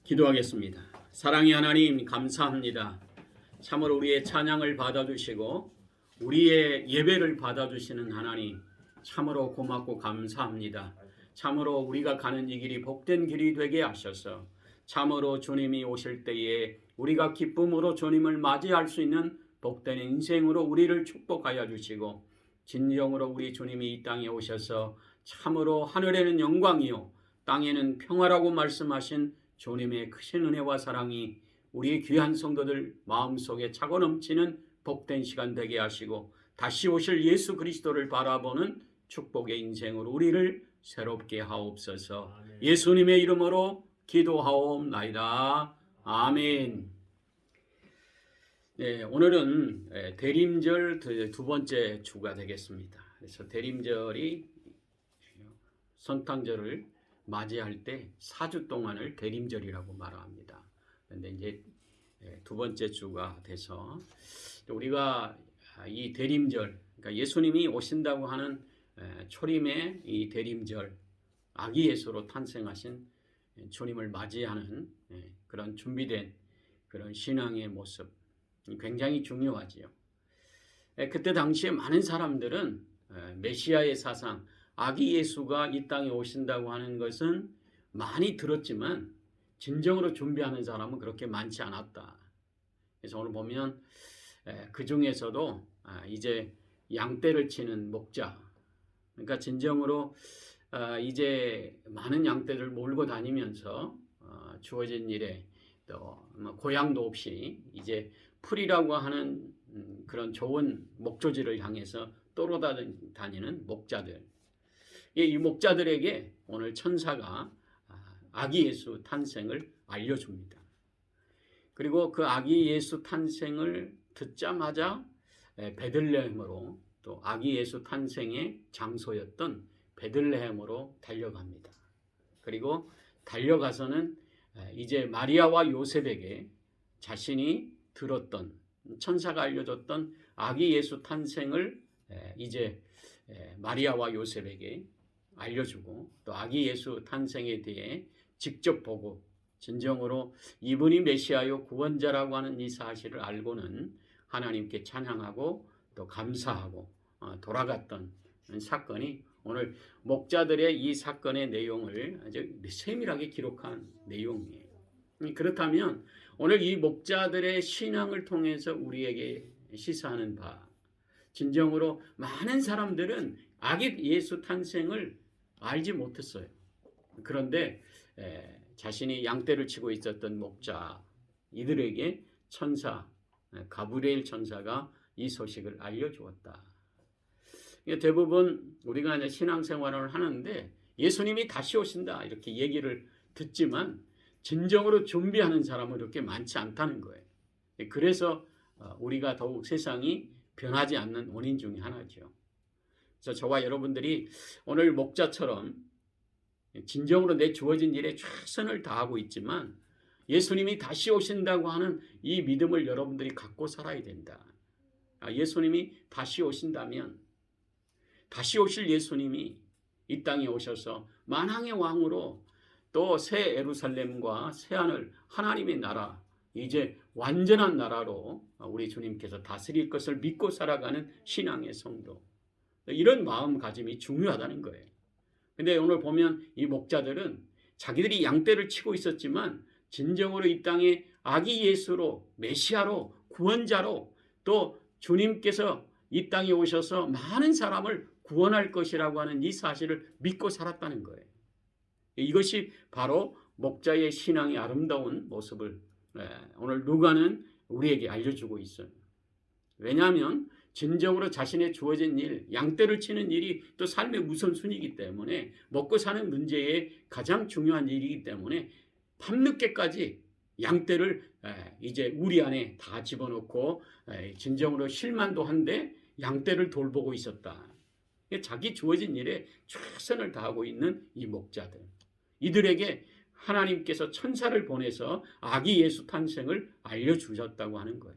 기도하겠습니다. 사랑의 하나님 감사합니다. 참으로 우리의 찬양을 받아주시고 우리의 예배를 받아주시는 하나님 참으로 고맙고 감사합니다. 참으로 우리가 가는 이 길이 복된 길이 되게 하셔서 참으로 주님이 오실 때에 우리가 기쁨으로 주님을 맞이할 수 있는 복된 인생으로 우리를 축복하여 주시고 진정으로 우리 주님이 이 땅에 오셔서 참으로 하늘에는 영광이요 땅에는 평화라고 말씀하신 주님의 크신 은혜와 사랑이 우리 귀한 성도들 마음속에 차고 넘치는 복된 시간 되게 하시고 다시 오실 예수 그리스도를 바라보는 축복의 인생으로 우리를 새롭게 하옵소서. 아멘. 예수님의 이름으로 기도하옵나이다. 아멘. 네, 오늘은 대림절 두 번째 주가 되겠습니다. 그래서 대림절이 성탄절을 맞이할 때 4주 동안을 대림절이라고 말합니다. 그런데 이제 두 번째 주가 돼서 우리가 이 대림절, 그러니까 예수님이 오신다고 하는 초림의 이 대림절, 아기 예수로 탄생하신 주님을 맞이하는 그런 준비된 그런 신앙의 모습, 굉장히 중요하지요. 그때 당시에 많은 사람들은 메시아의 사상, 아기 예수가 이 땅에 오신다고 하는 것은 많이 들었지만 진정으로 준비하는 사람은 그렇게 많지 않았다. 그래서 오늘 보면 그 중에서도 이제 양떼를 치는 목자, 그러니까 진정으로 이제 많은 양떼를 몰고 다니면서 주어진 일에 또 고향도 없이 이제 풀이라고 하는 그런 좋은 목조지를 향해서 떠돌아다니는 목자들, 이 목자들에게 오늘 천사가 아기 예수 탄생을 알려줍니다. 그리고 그 아기 예수 탄생을 듣자마자 베들레헴으로, 또 아기 예수 탄생의 장소였던 베들레헴으로 달려갑니다. 그리고 달려가서는 이제 마리아와 요셉에게 자신이 들었던, 천사가 알려줬던 아기 예수 탄생을 이제 마리아와 요셉에게 알려주고 또 아기 예수 탄생에 대해 직접 보고 진정으로 이분이 메시아요 구원자라고 하는 이 사실을 알고는 하나님께 찬양하고 또 감사하고 돌아갔던 사건이 오늘 목자들의 이 사건의 내용을 아주 세밀하게 기록한 내용이에요. 그렇다면 오늘 이 목자들의 신앙을 통해서 우리에게 시사하는 바, 진정으로 많은 사람들은 아기 예수 탄생을 알지 못했어요. 그런데 자신이 양떼를 치고 있었던 목자 이들에게 천사 가브리엘 천사가 이 소식을 알려주었다. 대부분 우리가 이제 신앙생활을 하는데 예수님이 다시 오신다 이렇게 얘기를 듣지만 진정으로 준비하는 사람은 그렇게 많지 않다는 거예요. 그래서 우리가 더욱 세상이 변하지 않는 원인 중에 하나죠. 그래서 저와 여러분들이 오늘 목자처럼 진정으로 내 주어진 일에 최선을 다하고 있지만 예수님이 다시 오신다고 하는 이 믿음을 여러분들이 갖고 살아야 된다. 예수님이 다시 오신다면, 다시 오실 예수님이 이 땅에 오셔서 만왕의 왕으로 또 새 예루살렘과 새 하늘, 하나님의 나라, 이제 완전한 나라로 우리 주님께서 다스릴 것을 믿고 살아가는 신앙의 성도, 이런 마음가짐이 중요하다는 거예요. 근데 오늘 보면 이 목자들은 자기들이 양떼를 치고 있었지만 진정으로 이 땅에 아기 예수로, 메시아로, 구원자로 또 주님께서 이 땅에 오셔서 많은 사람을 구원할 것이라고 하는 이 사실을 믿고 살았다는 거예요. 이것이 바로 목자의 신앙의 아름다운 모습을 오늘 누가는 우리에게 알려주고 있어요. 왜냐하면 진정으로 자신의 주어진 일, 양떼를 치는 일이 또 삶의 우선순위이기 때문에, 먹고 사는 문제에 가장 중요한 일이기 때문에 밤늦게까지 양떼를 이제 우리 안에 다 집어넣고 진정으로 실만도 한데 양떼를 돌보고 있었다. 자기 주어진 일에 최선을 다하고 있는 이 목자들, 이들에게 하나님께서 천사를 보내서 아기 예수 탄생을 알려주셨다고 하는 거예요.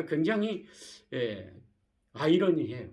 굉장히 아이러니해요.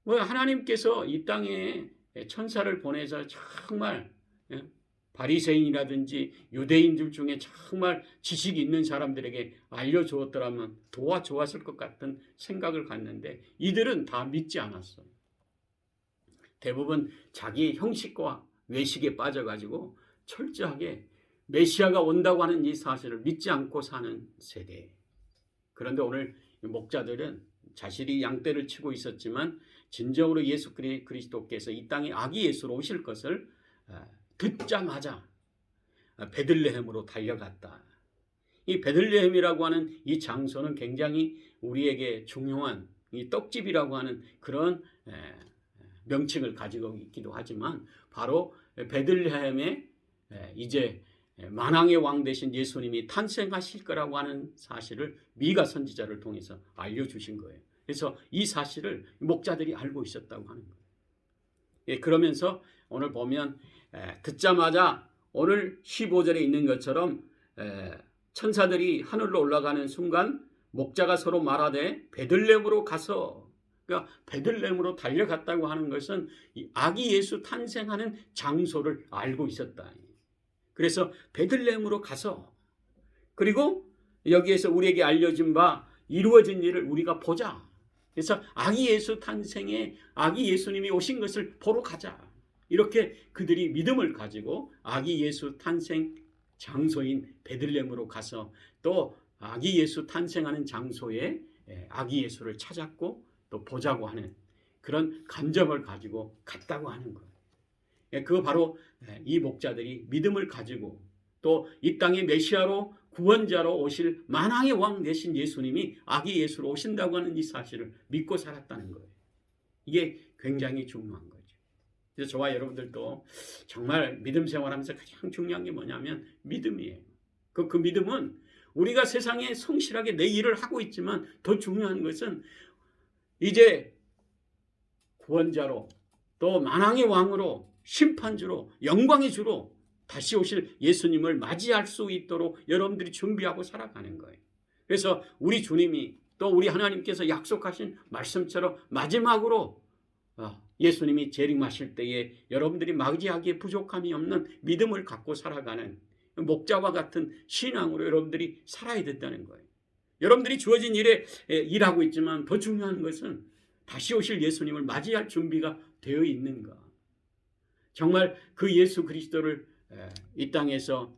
하나님께서 이 땅에 천사를 보내서 정말 바리새인이라든지 유대인들 중에 정말 지식이 있는 사람들에게 알려주었더라면 좋았을 것 같은 생각을 갖는데 이들은 다 믿지 않았어요. 대부분 자기 형식과 외식에 빠져가지고 철저하게 메시아가 온다고 하는 이 사실을 믿지 않고 사는 세대. 그런데 오늘 목자들은 자신이 양떼를 치고 있었지만 진정으로 예수 그리스도께서 이 땅에 아기 예수로 오실 것을 듣자마자 베들레헴으로 달려갔다. 이 베들레헴이라고 하는 이 장소는 굉장히 우리에게 중요한 이 떡집이라고 하는 그런 명칭을 가지고 있기도 하지만 바로 베들레헴에 이제 만왕의 왕 되신 예수님이 탄생하실 거라고 하는 사실을 미가 선지자를 통해서 알려주신 거예요. 그래서 이 사실을 목자들이 알고 있었다고 하는 거예요. 그러면서 오늘 보면 듣자마자 오늘 15절에 있는 것처럼 천사들이 하늘로 올라가는 순간 목자가 서로 말하되 베들레헴으로 가서, 그러니까 베들레헴으로 달려갔다고 하는 것은 이 아기 예수 탄생하는 장소를 알고 있었다. 그래서 베들레헴으로 가서, 그리고 여기에서 우리에게 알려진 바 이루어진 일을 우리가 보자. 그래서 아기 예수 탄생에 아기 예수님이 오신 것을 보러 가자. 이렇게 그들이 믿음을 가지고 아기 예수 탄생 장소인 베들레헴으로 가서 또 아기 예수 탄생하는 장소에 아기 예수를 찾았고 또 보자고 하는 그런 간절을 가지고 갔다고 하는 거예요. 그거 바로 이 목자들이 믿음을 가지고 또 이 땅의 메시아로 구원자로 오실 만왕의 왕 되신 예수님이 아기 예수로 오신다고 하는 이 사실을 믿고 살았다는 거예요. 이게 굉장히 중요한 거예요. 그래서 저와 여러분들도 정말 믿음 생활하면서 가장 중요한 게 뭐냐면 믿음이에요. 그 믿음은 우리가 세상에 성실하게 내 일을 하고 있지만 더 중요한 것은 이제 구원자로 또 만왕의 왕으로 심판주로 영광의 주로 다시 오실 예수님을 맞이할 수 있도록 여러분들이 준비하고 살아가는 거예요. 그래서 우리 주님이 또 우리 하나님께서 약속하신 말씀처럼 마지막으로 예수님이 재림하실 때에 여러분들이 맞이하기에 부족함이 없는 믿음을 갖고 살아가는 목자와 같은 신앙으로 여러분들이 살아야 된다는 거예요. 여러분들이 주어진 일에 일하고 있지만 더 중요한 것은 다시 오실 예수님을 맞이할 준비가 되어 있는가. 정말 그 예수 그리스도를 이 땅에서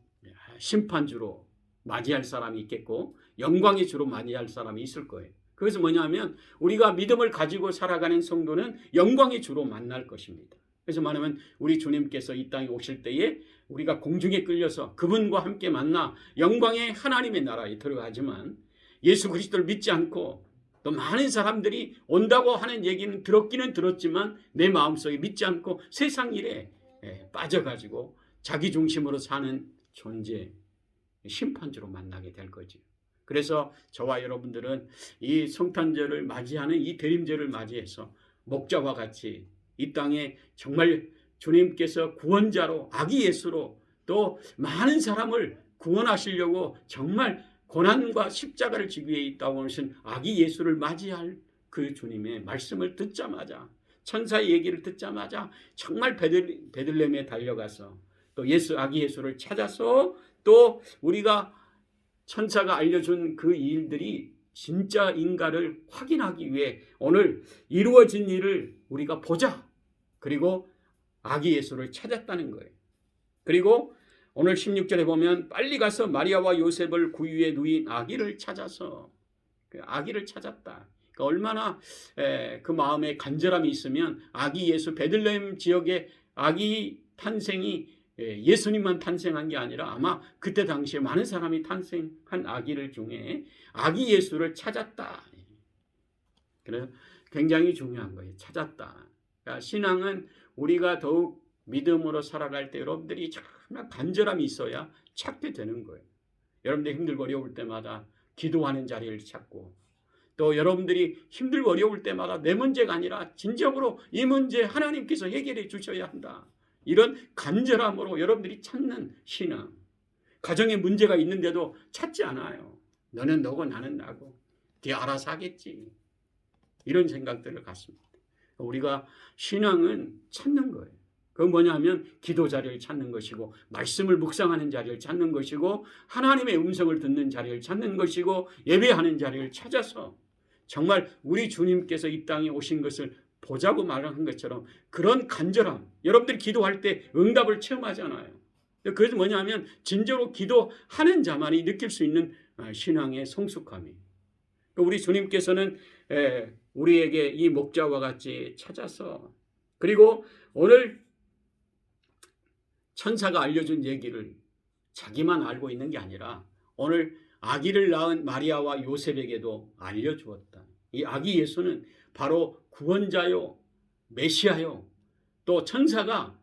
심판주로 맞이할 사람이 있겠고 영광의 주로 맞이할 사람이 있을 거예요. 그것은 뭐냐면 우리가 믿음을 가지고 살아가는 성도는 영광의 주로 만날 것입니다. 그래서 말하면 우리 주님께서 이 땅에 오실 때에 우리가 공중에 끌려서 그분과 함께 만나 영광의 하나님의 나라에 들어가지만 예수 그리스도를 믿지 않고 또 많은 사람들이 온다고 하는 얘기는 들었기는 들었지만 내 마음속에 믿지 않고 세상 일에 빠져가지고 자기 중심으로 사는 존재, 심판주로 만나게 될 거죠. 그래서 저와 여러분들은 이 성탄절을 맞이하는 이 대림절을 맞이해서 목자와 같이 이 땅에 정말 주님께서 구원자로 아기 예수로 또 많은 사람을 구원하시려고 정말 고난과 십자가를 지기 위해 있다고 하신 아기 예수를 맞이할 그 주님의 말씀을 듣자마자 천사의 얘기를 듣자마자 정말 베들레헴에 달려가서 또 아기 예수를 찾아서 또 우리가 천사가 알려준 그 일들이 진짜인가를 확인하기 위해 오늘 이루어진 일을 우리가 보자. 그리고 아기 예수를 찾았다는 거예요. 그리고 오늘 16절에 보면 빨리 가서 마리아와 요셉을 구유에 누인 아기를 찾아서 그 아기를 찾았다. 그러니까 얼마나 그 마음에 간절함이 있으면 아기 예수 베들레헴 지역의 아기 탄생이 예수님만 탄생한 게 아니라 아마 그때 당시에 많은 사람이 탄생한 아기를 중에 아기 예수를 찾았다. 그래서 굉장히 중요한 거예요. 찾았다. 그러니까 신앙은 우리가 더욱 믿음으로 살아갈 때 여러분들이 정말 간절함이 있어야 찾게 되는 거예요. 여러분들이 힘들고 어려울 때마다 기도하는 자리를 찾고 또 여러분들이 힘들고 어려울 때마다 내 문제가 아니라 진정으로 이 문제 하나님께서 해결해 주셔야 한다. 이런 간절함으로 여러분들이 찾는 신앙. 가정에 문제가 있는데도 찾지 않아요. 너는 너고 나는 나고 네 알아서 하겠지. 이런 생각들을 갖습니다. 우리가 신앙은 찾는 거예요. 그건 뭐냐면 기도 자리를 찾는 것이고 말씀을 묵상하는 자리를 찾는 것이고 하나님의 음성을 듣는 자리를 찾는 것이고 예배하는 자리를 찾아서 정말 우리 주님께서 이 땅에 오신 것을 보자고 말한 것처럼 그런 간절함, 여러분들이 기도할 때 응답을 체험하잖아요. 그래서 뭐냐면 진정으로 기도하는 자만이 느낄 수 있는 신앙의 성숙함이. 우리 주님께서는 우리에게 이 목자와 같이 찾아서, 그리고 오늘 천사가 알려준 얘기를 자기만 알고 있는 게 아니라 오늘 아기를 낳은 마리아와 요셉에게도 알려주었다. 이 아기 예수는 바로 구원자요, 메시아요, 또 천사가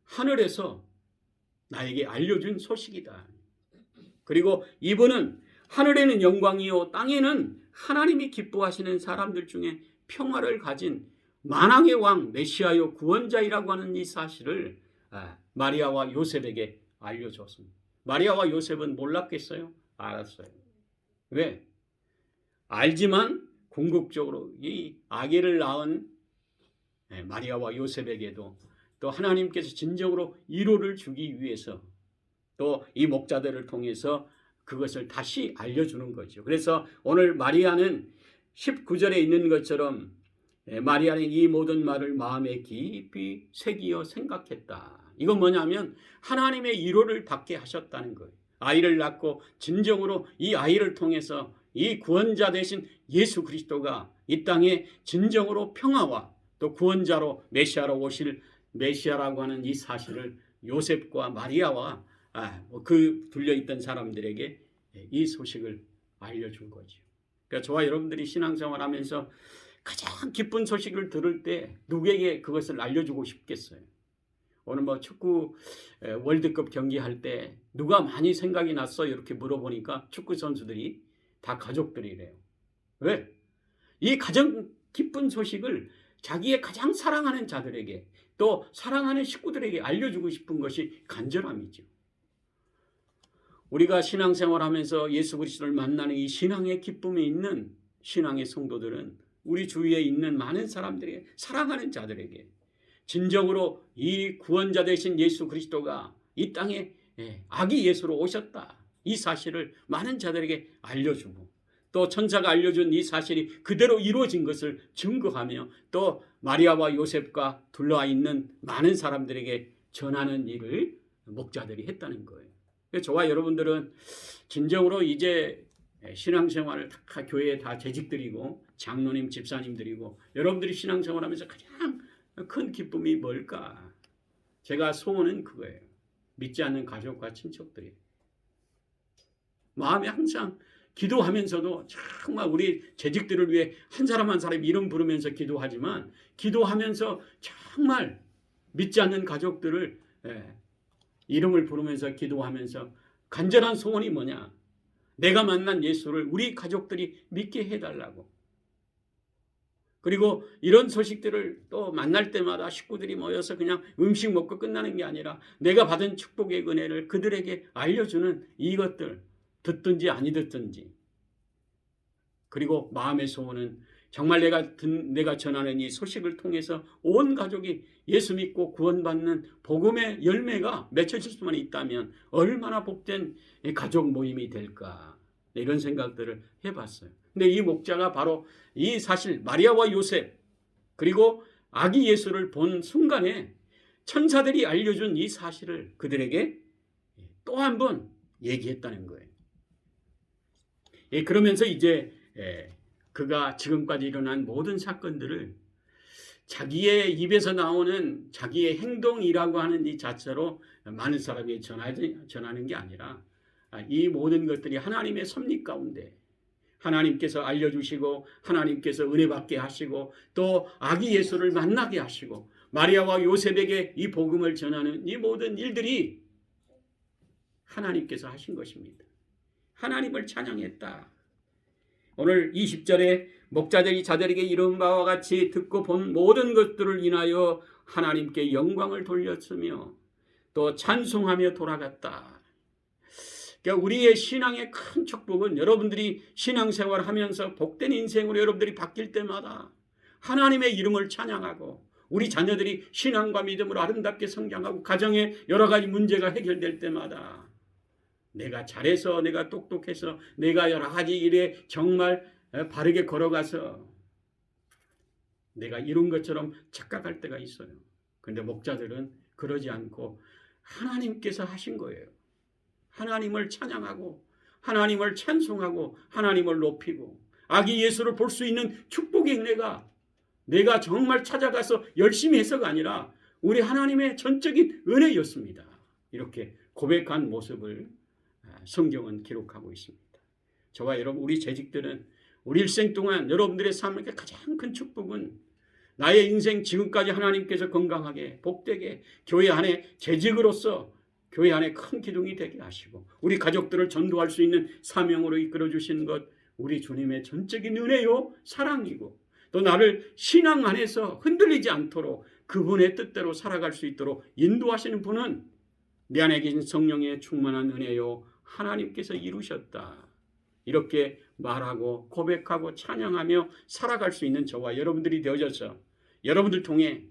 하늘에서 나에게 알려준 소식이다. 그리고 이분은 하늘에는 영광이요 땅에는 하나님이 기뻐하시는 사람들 중에 평화를 가진 만왕의 왕 메시아요 구원자이라고 하는 이 사실을 마리아와 요셉에게 알려줬습니다. 마리아와 요셉은 몰랐겠어요? 알았어요. 왜? 알지만 궁극적으로 이 아기를 낳은 마리아와 요셉에게도 또 하나님께서 진정으로 위로를 주기 위해서 또 이 목자들을 통해서 그것을 다시 알려주는 거죠. 그래서 오늘 마리아는 19절에 있는 것처럼 마리아는 이 모든 말을 마음에 깊이 새기어 생각했다. 이건 뭐냐면 하나님의 위로를 받게 하셨다는 거예요. 아이를 낳고 진정으로 이 아이를 통해서 이 구원자 되신 예수 그리스도가 이 땅에 진정으로 평화와 또 구원자로 메시아로 오실 메시아라고 하는 이 사실을 요셉과 마리아와 그 둘려있던 사람들에게 이 소식을 알려준 거죠. 그러니까 저와 여러분들이 신앙생활 하면서 가장 기쁜 소식을 들을 때 누구에게 그것을 알려주고 싶겠어요? 오늘 축구 월드컵 경기할 때 누가 많이 생각이 났어? 이렇게 물어보니까 축구 선수들이 다 가족들이래요. 왜? 이 가장 기쁜 소식을 자기의 가장 사랑하는 자들에게 또 사랑하는 식구들에게 알려주고 싶은 것이 간절함이죠. 우리가 신앙생활하면서 예수 그리스도를 만나는 이 신앙의 기쁨이 있는 신앙의 성도들은 우리 주위에 있는 많은 사람들에게 사랑하는 자들에게 진정으로 이 구원자 되신 예수 그리스도가 이 땅에 아기 예수로 오셨다. 이 사실을 많은 자들에게 알려주고 또 천사가 알려준 이 사실이 그대로 이루어진 것을 증거하며 또 마리아와 요셉과 둘러와 있는 많은 사람들에게 전하는 일을 목자들이 했다는 거예요. 저와 여러분들은 진정으로 이제 신앙생활을 다 교회에 다 재직들이고 장로님, 집사님들이고 여러분들이 신앙생활하면서 가장 큰 기쁨이 뭘까? 제가 소원은 그거예요. 믿지 않는 가족과 친척들이 마음에 항상 기도하면서도 정말 우리 재직들을 위해 한 사람 한 사람 이름 부르면서 기도하지만 기도하면서 정말 믿지 않는 가족들을 이름을 부르면서 기도하면서 간절한 소원이 뭐냐? 내가 만난 예수를 우리 가족들이 믿게 해달라고. 그리고 이런 소식들을 또 만날 때마다 식구들이 모여서 그냥 음식 먹고 끝나는 게 아니라 내가 받은 축복의 은혜를 그들에게 알려주는 이것들, 듣든지 아니 듣든지. 그리고 마음의 소원은 정말 내가 전하는 이 소식을 통해서 온 가족이 예수 믿고 구원받는 복음의 열매가 맺혀질 수만 있다면 얼마나 복된 가족 모임이 될까, 이런 생각들을 해봤어요. 근데 이 목자가 바로 이 사실 마리아와 요셉 그리고 아기 예수를 본 순간에 천사들이 알려준 이 사실을 그들에게 또 한 번 얘기했다는 거예요. 그러면서 이제 그가 지금까지 일어난 모든 사건들을 자기의 입에서 나오는 자기의 행동이라고 하는 이 자체로 많은 사람이 전하는 게 아니라 이 모든 것들이 하나님의 섭리 가운데 하나님께서 알려주시고 하나님께서 은혜 받게 하시고 또 아기 예수를 만나게 하시고 마리아와 요셉에게 이 복음을 전하는 이 모든 일들이 하나님께서 하신 것입니다. 하나님을 찬양했다. 오늘 20절에 목자들이 자들에게 이른 바와 같이 듣고 본 모든 것들을 인하여 하나님께 영광을 돌렸으며 또 찬송하며 돌아갔다. 그러니까 우리의 신앙의 큰 축복은 여러분들이 신앙생활하면서 복된 인생으로 여러분들이 바뀔 때마다 하나님의 이름을 찬양하고 우리 자녀들이 신앙과 믿음으로 아름답게 성장하고 가정에 여러 가지 문제가 해결될 때마다 내가 잘해서, 내가 똑똑해서, 내가 여러 가지 일에 정말 바르게 걸어가서 내가 이룬 것처럼 착각할 때가 있어요. 그런데 목자들은 그러지 않고 하나님께서 하신 거예요. 하나님을 찬양하고 하나님을 찬송하고 하나님을 높이고 아기 예수를 볼 수 있는 축복의 은혜가 내가 정말 찾아가서 열심히 해서가 아니라 우리 하나님의 전적인 은혜였습니다. 이렇게 고백한 모습을 성경은 기록하고 있습니다. 저와 여러분, 우리 재직들은 우리 일생 동안 여러분들의 삶의 가장 큰 축복은 나의 인생 지금까지 하나님께서 건강하게 복되게 교회 안에 재직으로서 교회 안에 큰 기둥이 되게 하시고 우리 가족들을 전도할 수 있는 사명으로 이끌어 주시는 것, 우리 주님의 전적인 은혜요 사랑이고 또 나를 신앙 안에서 흔들리지 않도록 그분의 뜻대로 살아갈 수 있도록 인도하시는 분은 내 안에 계신 성령의 충만한 은혜요 하나님께서 이루셨다. 이렇게 말하고 고백하고 찬양하며 살아갈 수 있는 저와 여러분들이 되어져서 여러분들 통해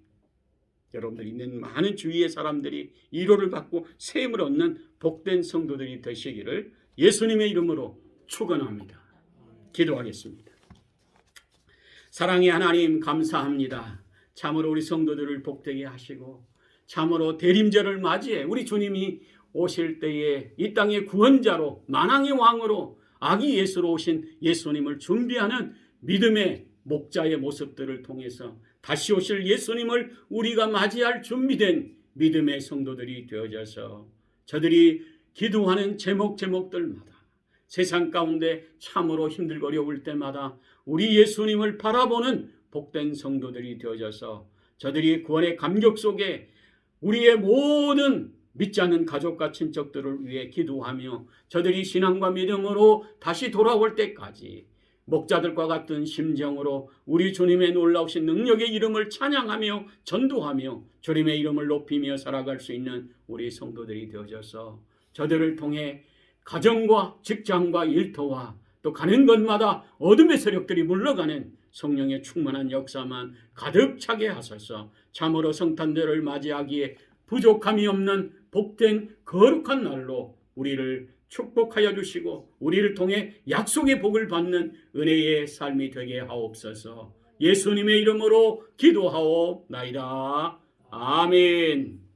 여러분들 있는 많은 주위의 사람들이 위로를 받고 세임을 얻는 복된 성도들이 되시기를 예수님의 이름으로 축원합니다. 기도하겠습니다. 사랑의 하나님, 감사합니다. 참으로 우리 성도들을 복되게 하시고 참으로 대림절을 맞이해 우리 주님이 오실 때에 이 땅의 구원자로 만왕의 왕으로 아기 예수로 오신 예수님을 준비하는 믿음의 목자의 모습들을 통해서 다시 오실 예수님을 우리가 맞이할 준비된 믿음의 성도들이 되어져서 저들이 기도하는 제목들마다 세상 가운데 참으로 힘들고 어려울 때마다 우리 예수님을 바라보는 복된 성도들이 되어져서 저들이 구원의 감격 속에 우리의 모든 믿지 않는 가족과 친척들을 위해 기도하며 저들이 신앙과 믿음으로 다시 돌아올 때까지 목자들과 같은 심정으로 우리 주님의 놀라우신 능력의 이름을 찬양하며 전도하며 주님의 이름을 높이며 살아갈 수 있는 우리 성도들이 되어져서 저들을 통해 가정과 직장과 일터와 또 가는 곳마다 어둠의 세력들이 물러가는 성령의 충만한 역사만 가득 차게 하소서. 참으로 성탄절을 맞이하기에 부족함이 없는 복된 거룩한 날로 우리를 축복하여 주시고 우리를 통해 약속의 복을 받는 은혜의 삶이 되게 하옵소서. 예수님의 이름으로 기도하옵나이다. 아멘.